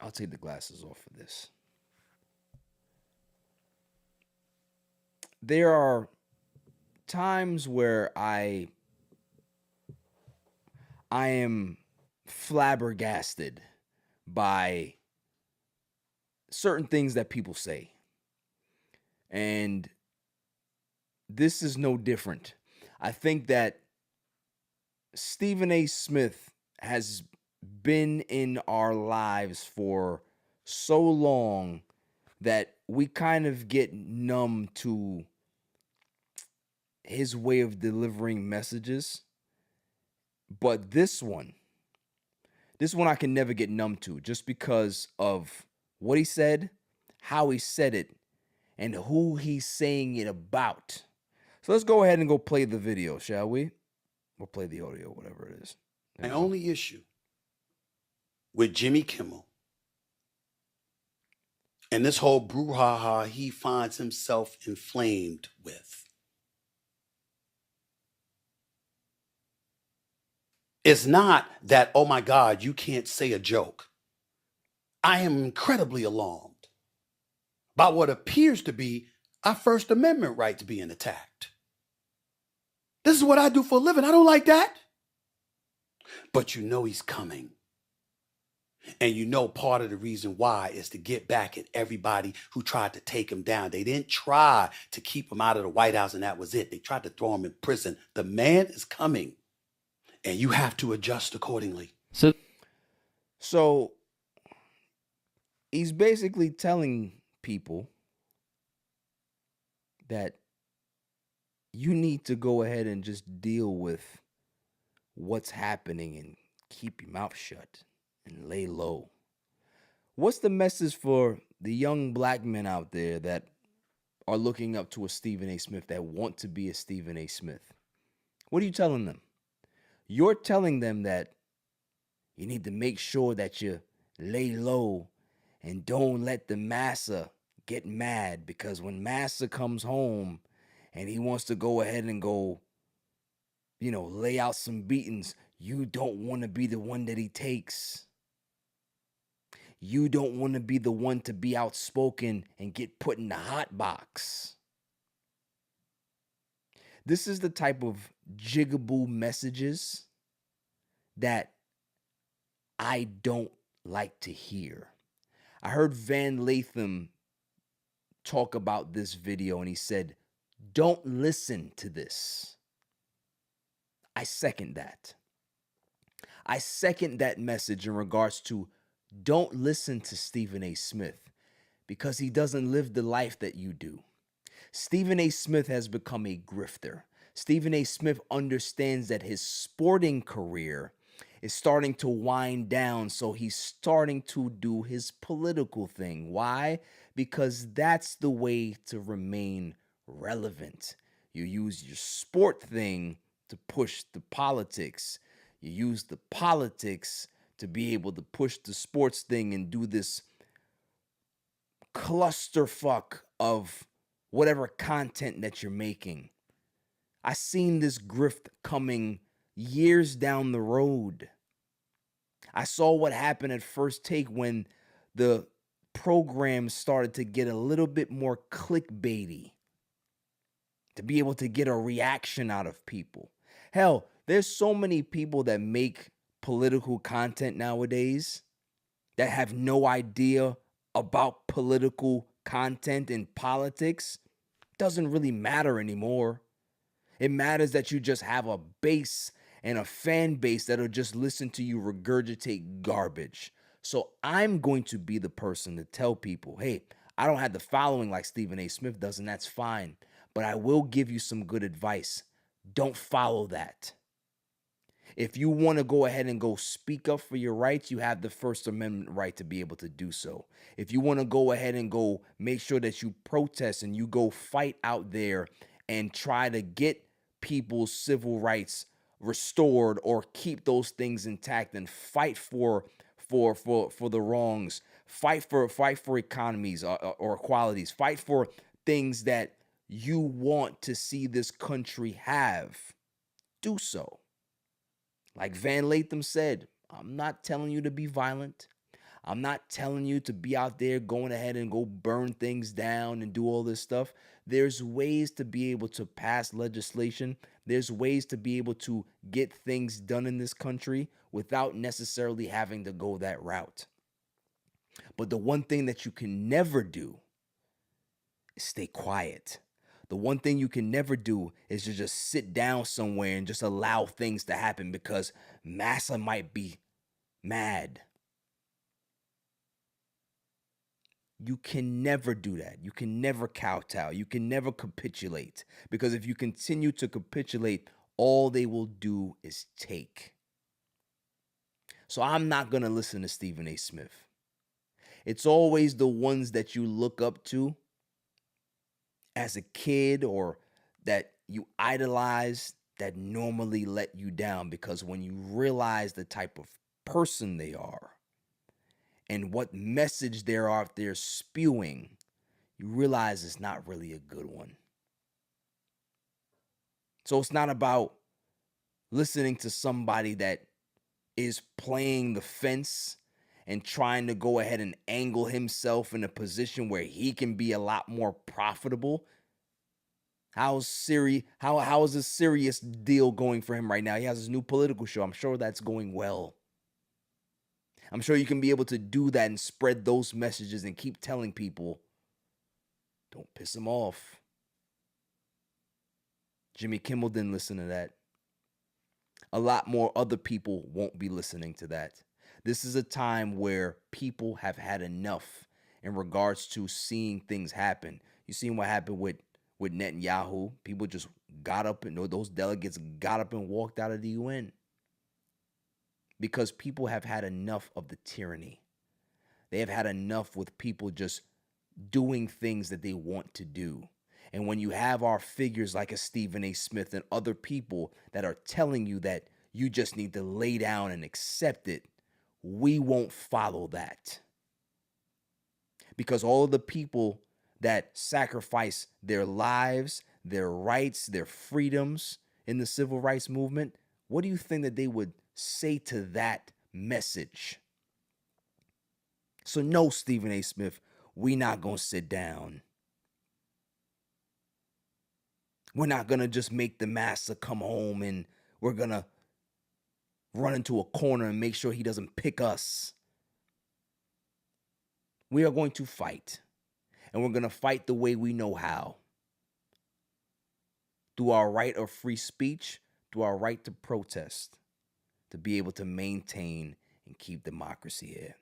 I'll take the glasses off for this. There are times where I am flabbergasted by certain things that people say. And this is no different. I think that Stephen A. Smith has been in our lives for so long that we kind of get numb to his way of delivering messages. But this one I can never get numb to just because of what he said, how he said it, and who he's saying it about. So let's go ahead and go play the video, shall we? We'll play the audio, whatever it is. My only issue with Jimmy Kimmel and this whole brouhaha he finds himself inflamed with is not that, oh my God, you can't say a joke. I am incredibly alarmed by what appears to be our First Amendment rights being attacked. This is what I do for a living. I don't like that. But you know he's coming. And you know part of the reason why is to get back at everybody who tried to take him down. They didn't try to keep him out of the White House and that was it. They tried to throw him in prison. The man is coming and you have to adjust accordingly. So he's basically telling people that you need to go ahead and just deal with what's happening and keep your mouth shut and lay low. What's the message for the young black men out there that are looking up to a Stephen A. Smith, that want to be a Stephen A. Smith? What are you telling them? You're telling them that you need to make sure that you lay low and don't let the massa get mad, because when massa comes home and he wants to go ahead and go, lay out some beatings, you don't want to be the one that he takes. You don't want to be the one to be outspoken and get put in the hot box. This is the type of jigaboo messages that I don't like to hear. I heard Van Latham talk about this video and he said, don't listen to this. I second that. I second that message in regards to don't listen to Stephen A. Smith because he doesn't live the life that you do. Stephen A. Smith has become a grifter. Stephen A. Smith understands that his sporting career is starting to wind down, so he's starting to do his political thing. Why? Because that's the way to remain relevant. You use your sport thing to push the politics. You use the politics to be able to push the sports thing and do this clusterfuck of whatever content that you're making. I seen this grift coming years down the road. I saw what happened at First Take when the program started to get a little bit more clickbaity, to be able to get a reaction out of people. Hell, there's so many people that make political content nowadays that have no idea about political content and politics. Doesn't really matter anymore. It matters that you just have a base and a fan base that'll just listen to you regurgitate garbage. So I'm going to be the person to tell people, hey, I don't have the following like Stephen A. Smith does, and that's fine. But I will give you some good advice. Don't follow that. If you want to go ahead and go speak up for your rights, you have the First Amendment right to be able to do so. If you want to go ahead and go make sure that you protest and you go fight out there and try to get people's civil rights restored or keep those things intact and fight for the wrongs, fight for economies or equalities, fight for things that you want to see this country have, do so. Like Van Latham said, I'm not telling you to be violent. I'm not telling you to be out there going ahead and go burn things down and do all this stuff. There's ways to be able to pass legislation. There's ways to be able to get things done in this country without necessarily having to go that route. But the one thing that you can never do is stay quiet. The one thing you can never do is to just sit down somewhere and just allow things to happen because massa might be mad. You can never do that. You can never kowtow. You can never capitulate. Because if you continue to capitulate, all they will do is take. So I'm not going to listen to Stephen A. Smith. It's always the ones that you look up to as a kid or that you idolize that normally let you down, because when you realize the type of person they are and what message they're out there spewing, you realize it's not really a good one. So it's not about listening to somebody that is playing the fence and trying to go ahead and angle himself in a position where he can be a lot more profitable. How is a serious deal going for him right now? He has his new political show. I'm sure that's going well. I'm sure you can be able to do that and spread those messages and keep telling people, don't piss him off. Jimmy Kimmel didn't listen to that. A lot more other people won't be listening to that. This is a time where people have had enough in regards to seeing things happen. You seen what happened with Netanyahu? People just got up and those delegates got up and walked out of the UN. Because people have had enough of the tyranny. They have had enough with people just doing things that they want to do. And when you have our figures like a Stephen A. Smith and other people that are telling you that you just need to lay down and accept it, we won't follow that. Because all of the people that sacrifice their lives, their rights, their freedoms in the civil rights movement, what do you think that they would say to that message? So no, Stephen A. Smith, we not going to sit down. We're not going to just make the master come home and we're going to run into a corner and make sure he doesn't pick us. We are going to fight. And we're going to fight the way we know how. Through our right of free speech, through our right to protest, to be able to maintain and keep democracy here.